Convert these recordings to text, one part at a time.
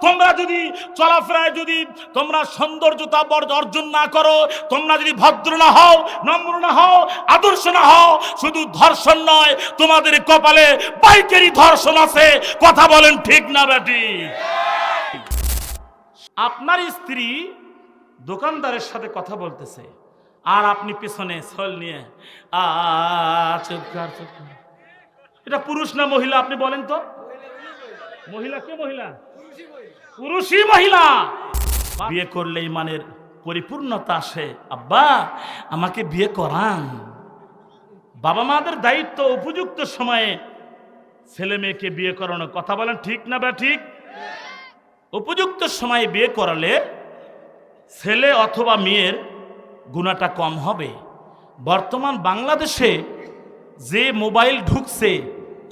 তোমরা যদি চলাফেরায় যদি তোমরা সৌন্দর্যতা অর্জন না করো, তোমরা যদি ভদ্র না হও, নম্র না হও, আদর্শ না হও, শুধু ধর্ষণ নয়, তোমাদের কপালে পাইকারি ধর্ষণ আছে। কথা বলেন ঠিক না বেটি? আপনার স্ত্রী দোকানদারের সাথে কথা বলতেছে আর আপনি পেছনে ছল নিয়ে এটা পুরুষ না মহিলা আপনি বলেন তো? মহিলা কে? মহিলা, পুরুষই মহিলা। বিয়ে করলে ইমানের পরিপূর্ণতা আসে। আব্বা আমাকে বিয়ে করান। বাবা মাদের দায়িত্ব উপযুক্ত সময়ে ছেলে মেয়েকে বিয়ে করানো। কথা বলেন ঠিক না বা ঠিক? উপযুক্ত সময়ে বিয়ে করালে ছেলে অথবা মেয়ের গুণাটা কম হবে। বর্তমান বাংলাদেশে যে মোবাইল ঢুকছে,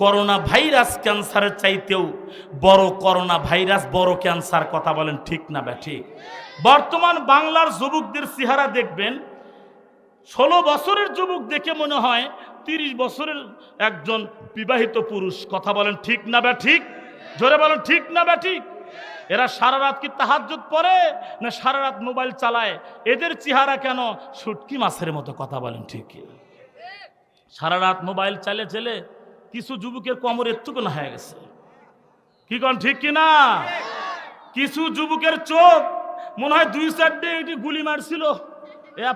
করোনা ভাইরাস ক্যান্সারের চাইতেও বড় করোনা ভাইরাস, বড় ক্যান্সার। কথা বলেন ঠিক না বা ঠিক? বর্তমান বাংলার যুবকদের চেহারা দেখবেন, 16 বছরের যুবক দেখে মনে হয় 30 বছরের একজন বিবাহিত পুরুষ। কথা বলেন ঠিক না বা ঠিক? জোরে বলেন ঠিক না বা ঠিক? এরা সারা রাত কি তাহাজ্জুদ পড়ে না সারা রাত মোবাইল চালায়? এদের চেহারা কেন শুটকি মাছের মতো? কথা বলেন ঠিক? সারা রাত মোবাইল চালিয়ে চলে কিছু যুবকের কোমর এতটুকু না হয়ে গেছে। কি কোন ঠিক কিনা? কিছু যুবকের চোখ মনে হয় 2-4 গুলি মারছিল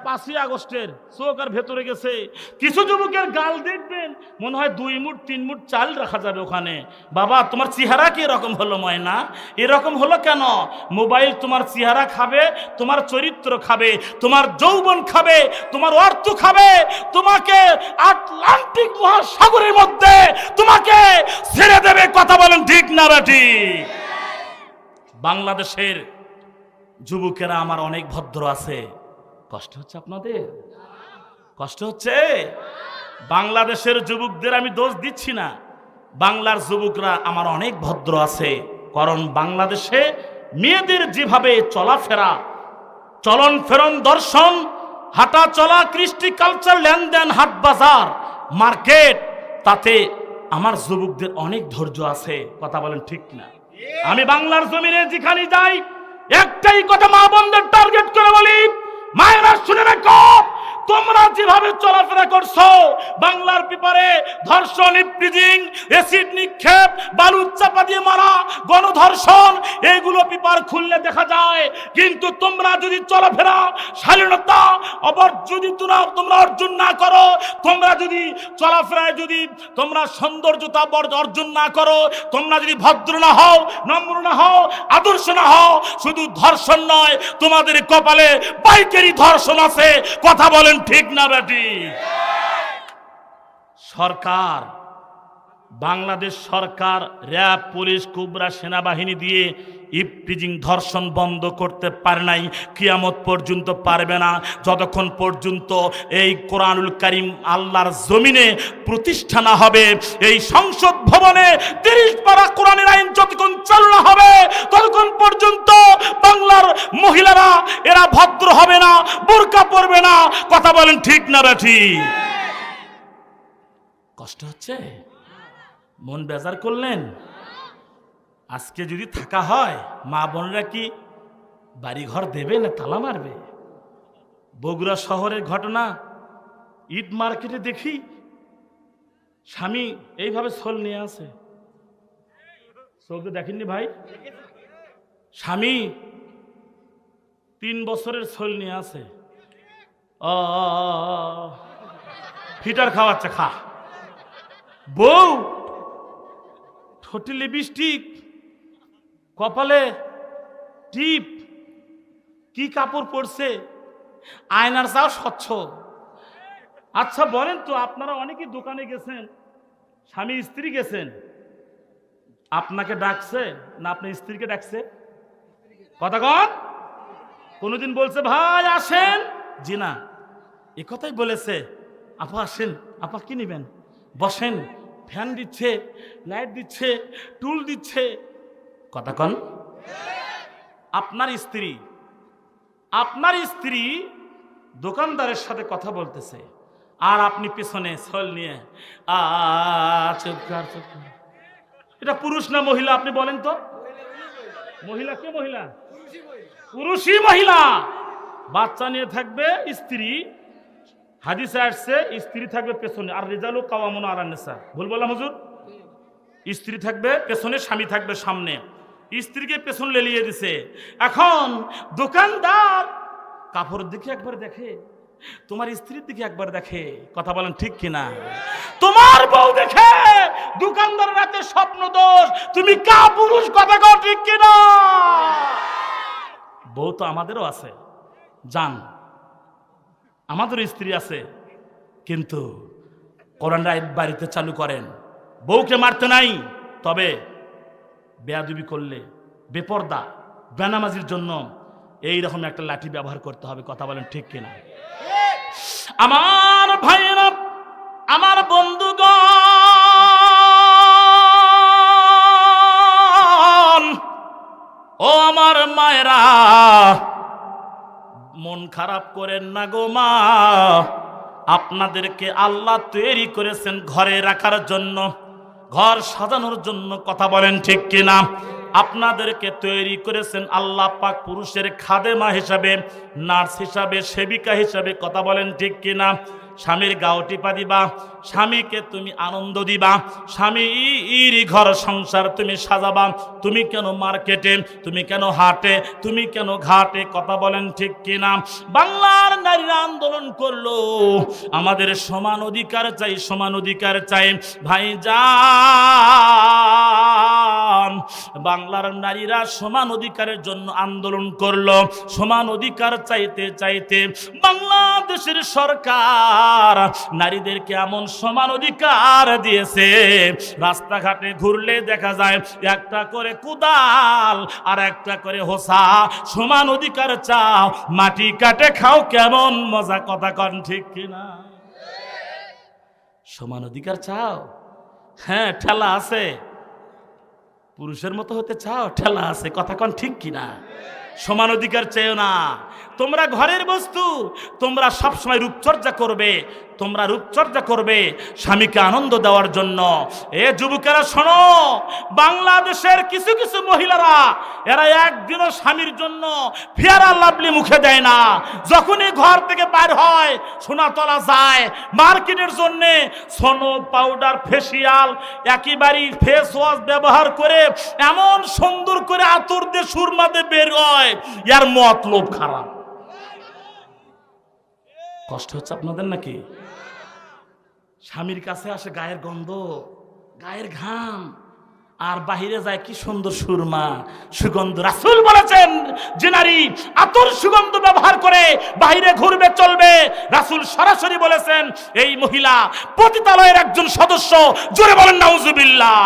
5ই আগস্টের, চোখ আর ভেতরে গেছে। কিছু যুবকের গাল দেখবেন মনে হয় 2 মুঠ 3 মুঠ চাল রাখা যাবে ওখানে। বাবা তোমার চেহারা কি এরকম হলো ময়না? এরকম হলো কেন? মোবাইল তোমার চেহারা খাবে, তোমার চরিত্র খাবে, তোমার যৌবন খাবে, তোমার অর্থ খাবে, তোমাকে আটলান্টিক মহাসাগরের মধ্যে তোমাকে ছেড়ে দেবে। কথা বলেন ঠিক না বেটি? বাংলাদেশের যুবকেরা আমার অনেক ভদ্র আছে। কষ্ট হচ্ছে আপনাদের? কষ্ট হচ্ছে? বাংলাদেশের যুবকদের আমি দোষ দিচ্ছি না, বাংলার যুবকরা আমার অনেক ভদ্র আছে। কারণ বাংলাদেশে মেয়েদের যেভাবে চলাফেরা, চলন ফেরন, দর্শন, হাঁটা চলা, কৃষ্টি, কালচার, লেনদেন, হাট বাজার, মার্কেট, তাতে আমার যুবকদের অনেক ধৈর্য আছে। কথা বলেন ঠিক না? আমি বাংলার জমিনে যেখানে যাই একটাই কথা মা বোনদের টার্গেট করে বলি, মায়েরা শুনে রাখো, তোমরা যেভাবে চলাফেরা করছো, বাংলার পেপারে ধর্ষণ, ইফটিজিং, অ্যাসিড নিক্ষেপ, বালু চাপা দিয়ে মারা, গণধর্ষণ, এইগুলো পেপার খুললে দেখা যায়। কিন্তু তোমরা যদি চলাফেরা, শালীনতা যদি তোমরা অর্জন না করো, তোমরা যদি চলাফেরায় যদি তোমরা সৌন্দর্যতা অর্জন না করো, তোমরা যদি ভদ্র না হও, নম্র না হও, আদর্শ না হও, শুধু ধর্ষণ নয়, তোমাদের কপালে পাইকারি ধর্ষণ আছে। কথা বলেন ঠিক না বেটি? সরকার, বাংলাদেশ সরকার, র‍্যাব, পুলিশ, কুবরা, সেনাবাহিনী দিয়ে ইফটিজিং, ধর্ষণ বন্ধ করতে পারে নাই, কিয়ামত পর্যন্ত পারবে না। যতক্ষণ পর্যন্ত এই কোরআনুল কারীম আল্লাহর জমিনে প্রতিষ্ঠা না হবে, এই সংসদ ভবনে 30 পারা কোরআনের আইন যতক্ষণ চালু না হবে, ততক্ষণ পর্যন্ত বাংলার মহিলারা এরা ভদ্র হবে না, বোরকা পরবে না। কথা বলেন ঠিক না বেঠি? কষ্ট হচ্ছে? মন বেজার করলেন? আজকে যদি থাকা হয়, মা বোনরা কি বাড়ি ঘর দেবে না তালা মারবে? বগুড়া শহরের ঘটনা, ঈদ মার্কেটে দেখি স্বামী এইভাবে ছোল নিয়ে আসে। চোখে দেখেননি ভাই? স্বামী 3 বছরের ছোল নিয়ে আসে, ফিটার খাওয়াচ্ছে, খা। বউ ঠোঁটে লিপস্টিক, কপালে টিপ, কি কাপড় পরছে, আয়নার চাও স্বচ্ছ। আচ্ছা বলেন তো, আপনারা অনেকেই দোকানে গেছেন, স্বামী স্ত্রী গেছেন, আপনাকে ডাকছে না আপনার স্ত্রীকে ডাকছে? কথা কন? কোনদিন বলছে ভাই আসেন? জি না, এ কথাই বলেছে, আপা আসেন, আপা কি নিবেন, বসেন, ফ্যান দিচ্ছে, লাইট দিচ্ছে, টুল দিচ্ছে। কথা কন? আপনার স্ত্রী দোকানদারের সাথে কথা বলতেছে আর আপনি পেছনে ছল নিয়ে এটা পুরুষ না মহিলা আপনি বলেন তো? মহিলা কে মহিলা? পুরুষই মহিলা। বাচ্চা নিয়ে থাকবে স্ত্রী, হাদিসে আসছে স্ত্রী থাকবে পেছনে, আর রিজালু কাওয়ামুন আলান নিসা। ভুল বললাম হুজুর? স্ত্রী থাকবে পেছনে, স্বামী থাকবে সামনে। স্ত্রীকে পেছন লেলিয়ে দিছে। এখন দোকানদার কাপড়ের দিকে একবার দেখে, তোমার স্ত্রীর দিকে একবার দেখে, কথা বলেন ঠিক কিনা? তোমার বউ দেখে দোকানদার রাতে স্বপ্ন দোষ, তুমি কা পুরুষ, কথা কও ঠিক কিনা? বউ তো আমাদেরও আছে, জান, আমাদেরও স্ত্রী আছে, কিন্তু কোরআন আয়াত বাড়িতে চালু করেন, বউকে মারতে নাই, তবে বেয়াদবি করলে, বেপর্দা, বেনামাজির জন্য এইরকম একটা লাঠি ব্যবহার করতে হবে, কথা বলেন ঠিক কিনা? আমার ভাইয়েরা, আমার বন্ধুগণ, ও আমার মায়েরা, মন খারাপ করেন না গো মা। আপনাদেরকে আল্লাহ তৈরি করেছেন ঘরে রাখার জন্য, ঘর সাজানোর জন্য, কথা বলেন ঠিক কিনা? আপনাদেরকে তৈরি করেছেন আল্লাহ পাক পুরুষের খাদেমা হিসাবে, নার্স হিসাবে, সেবিকা হিসাবে, কথা বলেন ঠিক কিনা? স্বামীর গাও টিপা দিবা, স্বামীকে তুমি আনন্দ দিবা, স্বামীর ঘর সংসার তুমি সাজাবা। তুমি কেন মার্কেটে, তুমি কেন হাটে, তুমি কেন ঘাটে, কথা বলেন ঠিক কিনা? বাংলার নারীরা আন্দোলন করলো, আমাদের সমান অধিকার চাই, সমান অধিকার চাই। ভাইজান, বাংলার নারীরা সমান অধিকারের জন্য আন্দোলন করলো। সমান অধিকার চাইতে চাইতে বাংলাদেশের সরকার নারীদেরকে এমন সমান অধিকার দিয়েছে, রাস্তাঘাটে ঘুরলে দেখা যায় একটা করে কুদাল আর একটা করে হোসা। সমান অধিকার চাও, মাটি কাটে খাও, কেমন মজা, কথা কন ঠিক কিনা? সমান অধিকার চাও? হ্যাঁ, ঠেলা আছে। পুরুষের মতো হতে চাও? ঠেলা আছে, কথা কন ঠিক কিনা? সমান অধিকার চেয়েও না। তোমরা ঘরের বস্তু, তোমরা সবসময় রূপচর্চা করবে, তোমরা রূপচর্চা করবে স্বামীকে আনন্দ দেওয়ার জন্য। এ যুবকেরা শোনো, বাংলাদেশের কিছু কিছু মহিলারা, এরা একদিনও স্বামীর জন্য ফেয়ার আর লাভলি মুখে দেয় না। যখনই ঘর থেকে বাইর হয়, সোনাতলা যায় মার্কেটের জন্য, সোনো, পাউডার, ফেসিয়াল, একেবারেই ফেস ওয়াশ ব্যবহার করে এমন সুন্দর করে আতর দিয়ে সুরমা দিয়ে বের হয়, এর মতলব খারাপ। কষ্ট হচ্ছে আপনাদের নাকি? স্বামীর কাছে আসে গায়ের গন্ধ, গায়ের ঘাম, আর বাহিরে যায় কি সুন্দর সুরমা, সুগন্ধ। রাসূল বলেছেন, যে নারী আতর সুগন্ধ ব্যবহার করে বাহিরে ঘুরবে চলবে, রাসূল সরাসরি বলেছেন এই মহিলা পতিতালয়ের একজন সদস্য। জোরে বলেন নাউজুবিল্লাহ।